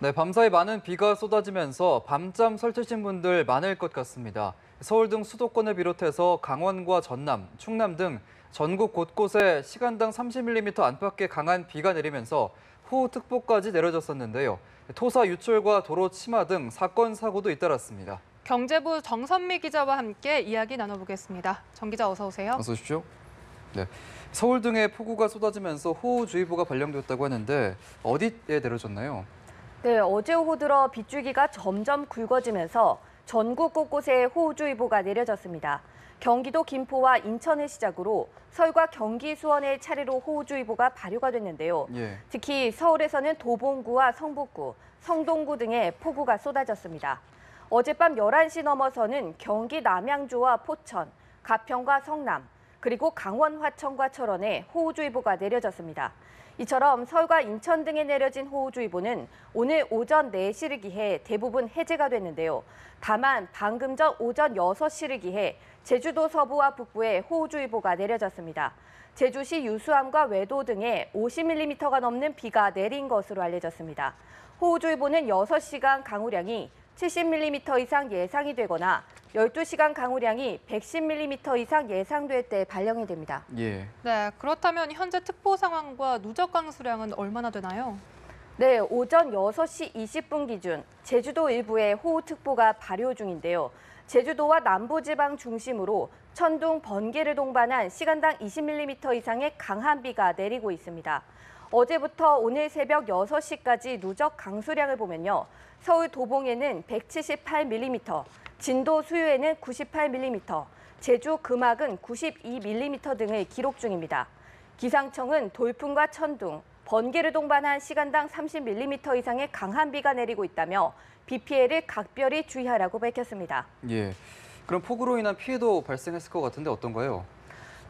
네, 밤사이 많은 비가 쏟아지면서 밤잠 설치신 분들 많을 것 같습니다. 서울 등 수도권을 비롯해서 강원과 전남, 충남 등 전국 곳곳에 시간당 30mm 안팎의 강한 비가 내리면서 호우특보까지 내려졌었는데요. 토사 유출과 도로 침하 등 사건, 사고도 잇따랐습니다. 경제부 정선미 기자와 함께 이야기 나눠보겠습니다. 정 기자 어서 오세요. 어서 오십시오. 네, 서울 등에 폭우가 쏟아지면서 호우주의보가 발령됐다고 하는데 어디에 내려졌나요? 네, 어제 오후 들어 빗줄기가 점점 굵어지면서 전국 곳곳에 호우주의보가 내려졌습니다. 경기도 김포와 인천을 시작으로 서울과 경기 수원의 차례로 호우주의보가 발효가 됐는데요. 특히 서울에서는 도봉구와 성북구, 성동구 등에 폭우가 쏟아졌습니다. 어젯밤 11시 넘어서는 경기 남양주와 포천, 가평과 성남, 그리고 강원 화천과 철원에 호우주의보가 내려졌습니다. 이처럼 서울과 인천 등에 내려진 호우주의보는 오늘 오전 4시를 기해 대부분 해제가 됐는데요. 다만 방금 전 오전 6시를 기해 제주도 서부와 북부에 호우주의보가 내려졌습니다. 제주시 유수암과 외도 등에 50mm가 넘는 비가 내린 것으로 알려졌습니다. 호우주의보는 6시간 강우량이 70mm 이상 예상이 되거나 12시간 강우량이 110mm 이상 예상될 때 발령이 됩니다. 네, 그렇다면 현재 특보 상황과 누적 강수량은 얼마나 되나요? 네, 오전 6시 20분 기준 제주도 일부에 호우특보가 발효 중인데요. 제주도와 남부지방 중심으로 천둥, 번개를 동반한 시간당 20mm 이상의 강한 비가 내리고 있습니다. 어제부터 오늘 새벽 6시까지 누적 강수량을 보면요. 서울 도봉에는 178mm, 진도 수유에는 98mm, 제주 금악은 92mm 등을 기록 중입니다. 기상청은 돌풍과 천둥, 번개를 동반한 시간당 30mm 이상의 강한 비가 내리고 있다며 비 피해를 각별히 주의하라고 밝혔습니다. 그럼 폭우로 인한 피해도 발생했을 것 같은데 어떤가요?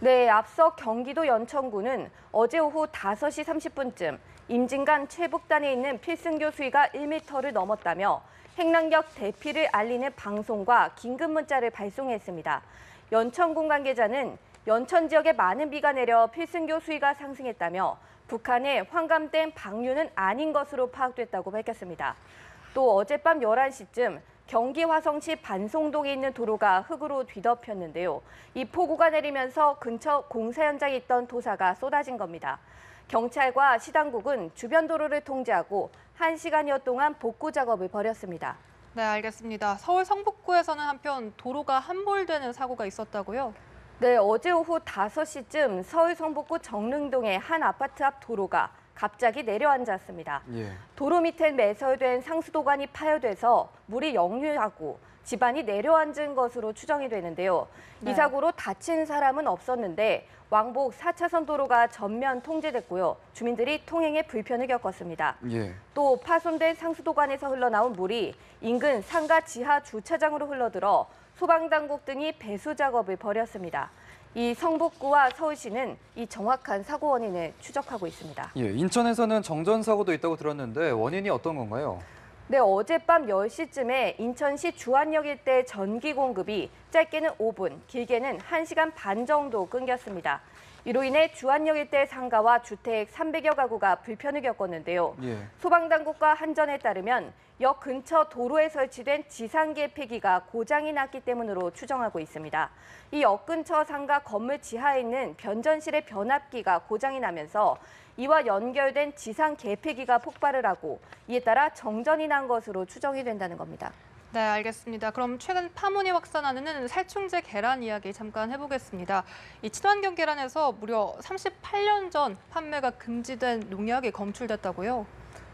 네, 앞서 경기도 연천구는 어제 오후 5시 30분쯤 임진간 최북단에 있는 필승교 수위가 1m를 넘었다며 행랑격 대피를 알리는 방송과 긴급 문자를 발송했습니다. 연천군 관계자는 연천 지역에 많은 비가 내려 필승교 수위가 상승했다며 북한의 환감된 방류는 아닌 것으로 파악됐다고 밝혔습니다. 또 어젯밤 11시쯤 경기 화성시 반송동에 있는 도로가 흙으로 뒤덮였는데요. 이 폭우가 내리면서 근처 공사 현장에 있던 토사가 쏟아진 겁니다. 경찰과 시당국은 주변 도로를 통제하고 1시간여 동안 복구 작업을 벌였습니다. 네, 알겠습니다. 서울 성북구에서는 한편 도로가 함몰되는 사고가 있었다고요? 네, 어제 오후 5시쯤 서울 성북구 정릉동의 한 아파트 앞 도로가 갑자기 내려앉았습니다. 도로 밑엔 매설된 상수도관이 파열돼서 물이 역류하고 집안이 내려앉은 것으로 추정이 되는데요. 이 사고로 다친 사람은 없었는데 왕복 4차선 도로가 전면 통제됐고요. 주민들이 통행에 불편을 겪었습니다. 또 파손된 상수도관에서 흘러나온 물이 인근 상가 지하 주차장으로 흘러들어 소방당국 등이 배수 작업을 벌였습니다. 이 성북구와 서울시는 이 정확한 사고 원인을 추적하고 있습니다. 인천에서는 정전사고도 있다고 들었는데 원인이 어떤 건가요? 네, 어젯밤 10시쯤에 인천시 주안역 일대 전기 공급이 짧게는 5분, 길게는 1시간 반 정도 끊겼습니다. 이로 인해 주안역 일대 상가와 주택 300여 가구가 불편을 겪었는데요. 소방당국과 한전에 따르면 역 근처 도로에 설치된 지상계폐기가 고장이 났기 때문으로 추정하고 있습니다. 이 역 근처 상가 건물 지하에 있는 변전실의 변압기가 고장이 나면서 이와 연결된 지상계폐기가 폭발을 하고 이에 따라 정전이 난 것으로 추정이 된다는 겁니다. 네, 알겠습니다. 그럼 최근 파문이 확산하는 살충제 계란 이야기 잠깐 해보겠습니다. 이 친환경 계란에서 무려 38년 전 판매가 금지된 농약이 검출됐다고요?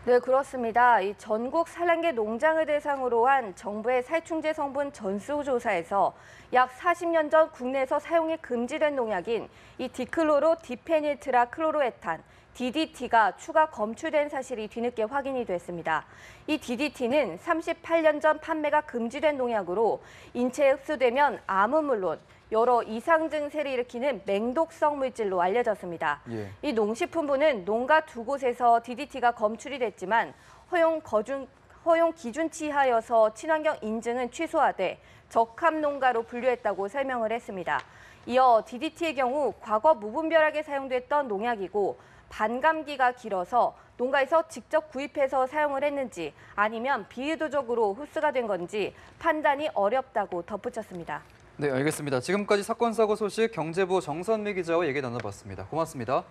네, 그렇습니다. 이 전국 산란계 농장을 대상으로 한 정부의 살충제 성분 전수조사에서 약 40년 전 국내에서 사용이 금지된 농약인 이 디클로로 디페닐트라 클로로에탄, DDT가 추가 검출된 사실이 뒤늦게 확인이 됐습니다. 이 DDT는 38년 전 판매가 금지된 농약으로 인체에 흡수되면 암은 물론 여러 이상 증세를 일으키는 맹독성 물질로 알려졌습니다. 이 농식품부는 농가 2곳에서 DDT가 검출이 됐지만 허용 기준치 하여서 친환경 인증은 취소하되 적합 농가로 분류했다고 설명을 했습니다. 이어 DDT의 경우 과거 무분별하게 사용됐던 농약이고 반감기가 길어서 농가에서 직접 구입해서 사용을 했는지 아니면 비의도적으로 흡수가 된 건지 판단이 어렵다고 덧붙였습니다. 네, 알겠습니다. 지금까지 사건 사고 소식 경제부 정선미 기자와 얘기 나눠봤습니다. 고맙습니다.